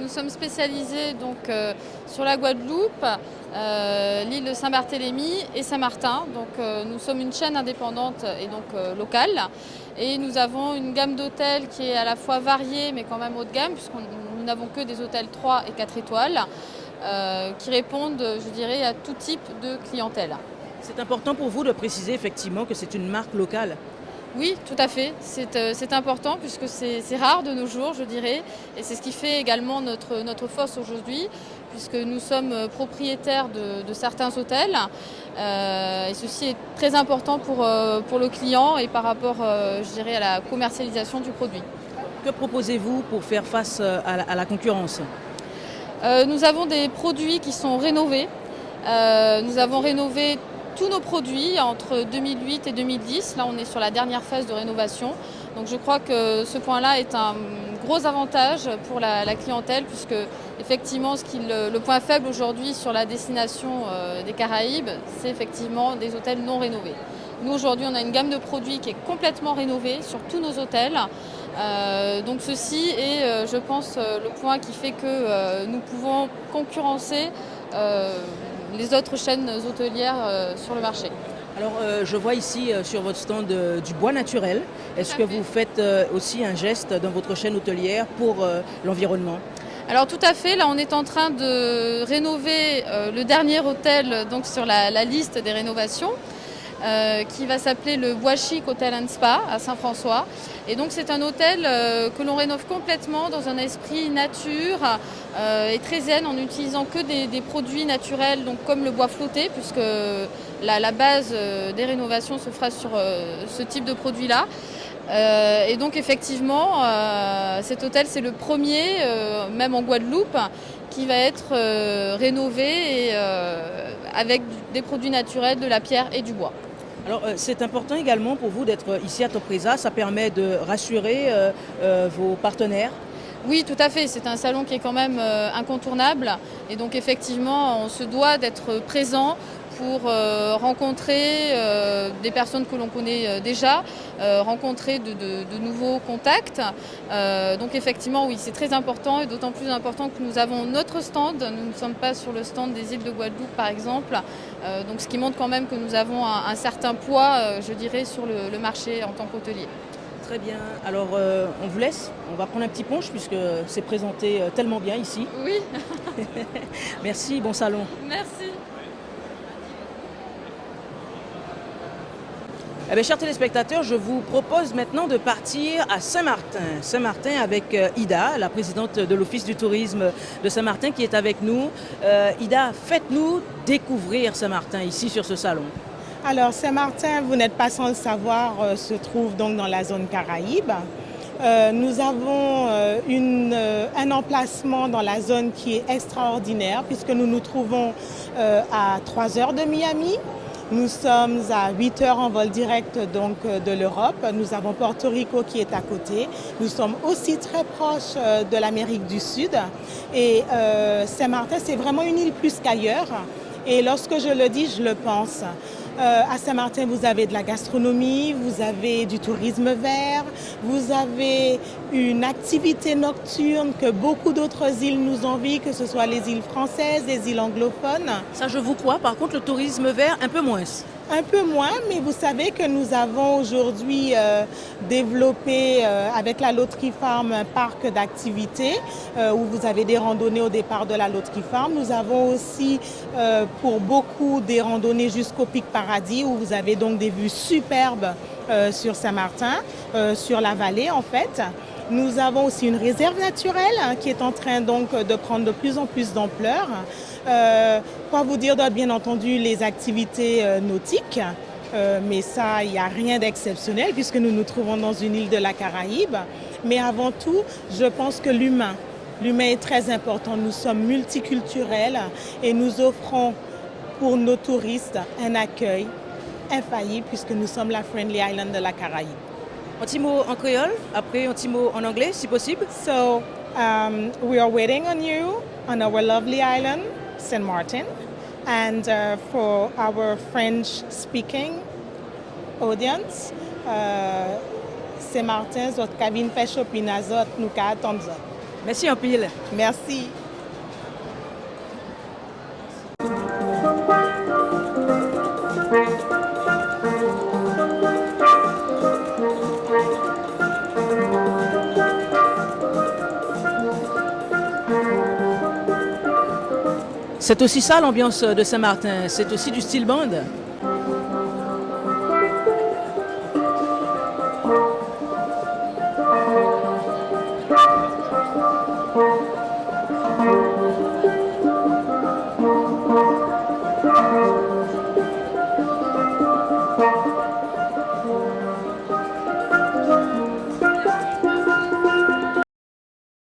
nous sommes spécialisés donc, sur la Guadeloupe, l'île de Saint-Barthélemy et Saint-Martin. Donc, nous sommes une chaîne indépendante et donc locale. Et nous avons une gamme d'hôtels qui est à la fois variée mais quand même haut de gamme, puisque nous n'avons que des hôtels 3 et 4 étoiles qui répondent, je dirais, à tout type de clientèle. C'est important pour vous de préciser effectivement que c'est une marque locale. Oui, tout à fait. C'est important puisque c'est rare de nos jours, je dirais. Et c'est ce qui fait également notre force aujourd'hui, puisque nous sommes propriétaires de certains hôtels. Et ceci est très important pour le client et par rapport, je dirais, à la commercialisation du produit. Que proposez-vous pour faire face à la concurrence? Nous avons des produits qui sont rénovés. Nous avons rénové tous nos produits entre 2008 et 2010. Là, on est sur la dernière phase de rénovation. Donc je crois que ce point-là est un gros avantage pour la clientèle, puisque effectivement, le point faible aujourd'hui sur la destination des Caraïbes, c'est effectivement des hôtels non rénovés. Nous, aujourd'hui, on a une gamme de produits qui est complètement rénovée sur tous nos hôtels. Donc ceci est, je pense, le point qui fait que nous pouvons concurrencer les autres chaînes hôtelières sur le marché. Alors, je vois ici sur votre stand du bois naturel. Est-ce que vous faites aussi un geste dans votre chaîne hôtelière pour l'environnement? Alors tout à fait, là on est en train de rénover le dernier hôtel donc, sur la liste des rénovations. Qui va s'appeler le Bois Chic Hotel and Spa à Saint-François. Et donc c'est un hôtel que l'on rénove complètement dans un esprit nature et très zen, en n'utilisant que des produits naturels, donc comme le bois flotté, puisque la base des rénovations se fera sur ce type de produit-là. Et donc effectivement, cet hôtel c'est le premier, même en Guadeloupe, qui va être rénové et, avec des produits naturels, de la pierre et du bois. Alors, c'est important également pour vous d'être ici à Topresa. Ça permet de rassurer vos partenaires. Oui, tout à fait. C'est un salon qui est quand même incontournable. Et donc, effectivement, on se doit d'être présent pour rencontrer des personnes que l'on connaît déjà, rencontrer de nouveaux contacts. Donc effectivement, oui, c'est très important et d'autant plus important que nous avons notre stand. Nous ne sommes pas sur le stand des îles de Guadeloupe, par exemple. Donc ce qui montre quand même que nous avons un certain poids, je dirais, sur le marché en tant qu'hôtelier. Très bien. Alors, on vous laisse. On va prendre un petit punch puisque c'est présenté tellement bien ici. Oui. Merci, bon salon. Merci. Eh bien, chers téléspectateurs, je vous propose maintenant de partir à Saint-Martin. Saint-Martin avec Ida, la présidente de l'Office du tourisme de Saint-Martin qui est avec nous. Ida, faites-nous découvrir Saint-Martin ici sur ce salon. Alors Saint-Martin, vous n'êtes pas sans le savoir, se trouve donc dans la zone Caraïbe. Nous avons un emplacement dans la zone qui est extraordinaire puisque nous nous trouvons à 3 heures de Miami. Nous sommes à 8 heures en vol direct donc, de l'Europe. Nous avons Porto Rico qui est à côté. Nous sommes aussi très proches de l'Amérique du Sud. Et Saint-Martin, c'est vraiment une île plus qu'ailleurs. Et lorsque je le dis, je le pense. À Saint-Martin, vous avez de la gastronomie, vous avez du tourisme vert, vous avez une activité nocturne que beaucoup d'autres îles nous envient, que ce soit les îles françaises, les îles anglophones. Ça, je vous crois. Par contre, le tourisme vert, un peu moins. Un peu moins, mais vous savez que nous avons aujourd'hui développé avec la Loterie Farm un parc d'activités où vous avez des randonnées au départ de la Loterie Farm. Nous avons aussi pour beaucoup des randonnées jusqu'au Pic Paradis où vous avez donc des vues superbes sur Saint-Martin, sur la vallée en fait. Nous avons aussi une réserve naturelle qui est en train donc de prendre de plus en plus d'ampleur. Quoi vous dire d'autre? Bien entendu, les activités nautiques, mais ça, il n'y a rien d'exceptionnel puisque nous nous trouvons dans une île de la Caraïbe. Mais avant tout, je pense que l'humain est très important. Nous sommes multiculturels et nous offrons pour nos touristes un accueil infaillible puisque nous sommes la Friendly Island de la Caraïbe. Un petit mot en créole, après un petit mot en anglais, si possible. So, we are waiting on you on our lovely island, Saint Martin. And for our French-speaking audience, Saint Martin, zot kavin fè shopping a zot, nou ka attendre zot. Merci en pile. Merci. C'est aussi ça l'ambiance de Saint-Martin, c'est aussi du style band.